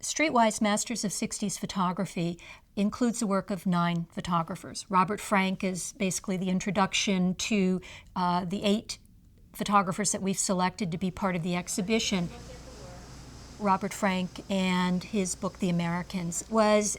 Streetwise Masters of 60s Photography includes the work of 9 photographers. Robert Frank is basically the introduction to the 8 photographers that we've selected to be part of the exhibition. Robert Frank and his book, The Americans, was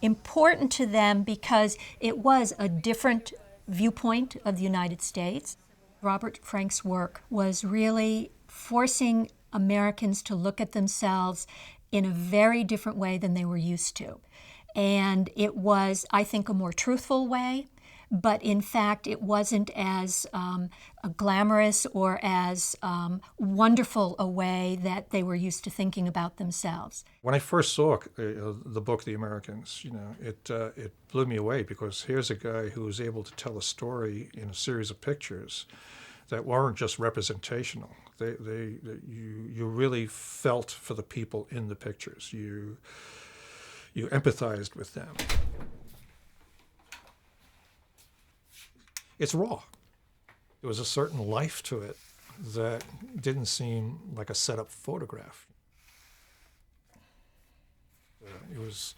important to them because it was a different viewpoint of the United States. Robert Frank's work was really forcing Americans to look at themselves in a very different way than they were used to. And it was, I think, a more truthful way, but in fact it wasn't as glamorous or as wonderful a way that they were used to thinking about themselves. When I first saw the book, The Americans, it blew me away, because here's a guy who was able to tell a story in a series of pictures that weren't just representational. You really felt for the people in the pictures. You empathized with them. It's raw. There was a certain life to it that didn't seem like a set-up photograph. It was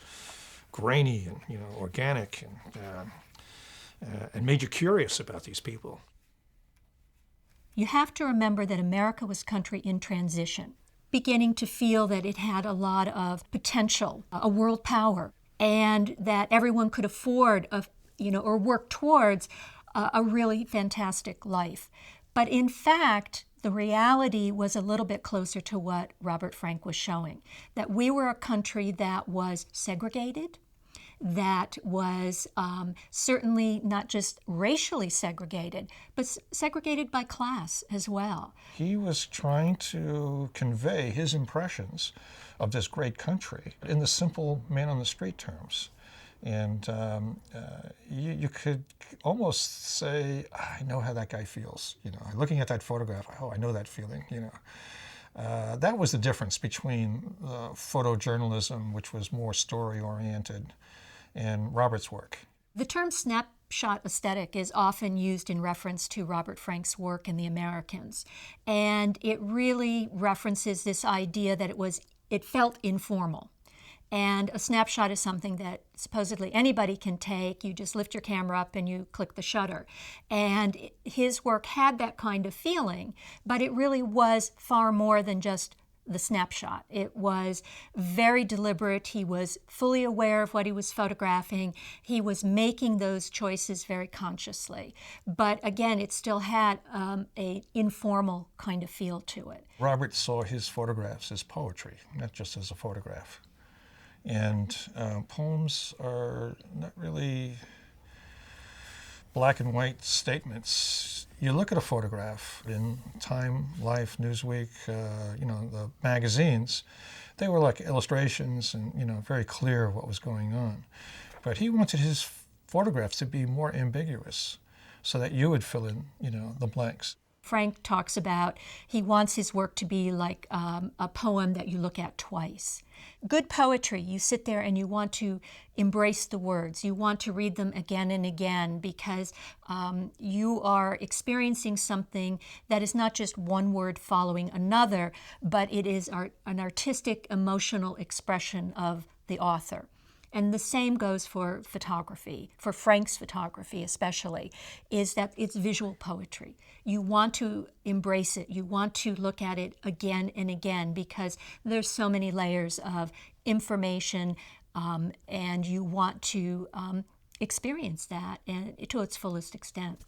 grainy and organic and made you curious about these people. You have to remember that America was a country in transition, beginning to feel that it had a lot of potential, a world power, and that everyone could afford or work towards a really fantastic life. But in fact, the reality was a little bit closer to what Robert Frank was showing, that we were a country that was segregated, that was certainly not just racially segregated, but segregated by class as well. He was trying to convey his impressions of this great country in the simple man-on-the-street terms. And you could almost say, I know how that guy feels. Looking at that photograph, oh, I know that feeling. That was the difference between photojournalism, which was more story-oriented, and Robert's work. The term snapshot aesthetic is often used in reference to Robert Frank's work in The Americans. And it really references this idea that it felt informal. And a snapshot is something that supposedly anybody can take. You just lift your camera up and you click the shutter. And his work had that kind of feeling, but it really was far more than just the snapshot. It was very deliberate. He was fully aware of what he was photographing. He was making those choices very consciously. But again, it still had an informal kind of feel to it. Robert saw his photographs as poetry, not just as a photograph. And poems are not really black and white statements. You look at a photograph in Time, Life, Newsweek, the magazines, they were like illustrations and, very clear what was going on. But he wanted his photographs to be more ambiguous so that you would fill in, the blanks. Frank talks about he wants his work to be like a poem that you look at twice. Good poetry, you sit there and you want to embrace the words. You want to read them again and again because you are experiencing something that is not just one word following another, but it is an artistic, emotional expression of the author. And the same goes for photography, for Frank's photography especially, is that it's visual poetry. You want to embrace it. You want to look at it again and again because there's so many layers of information and you want to experience that to its fullest extent.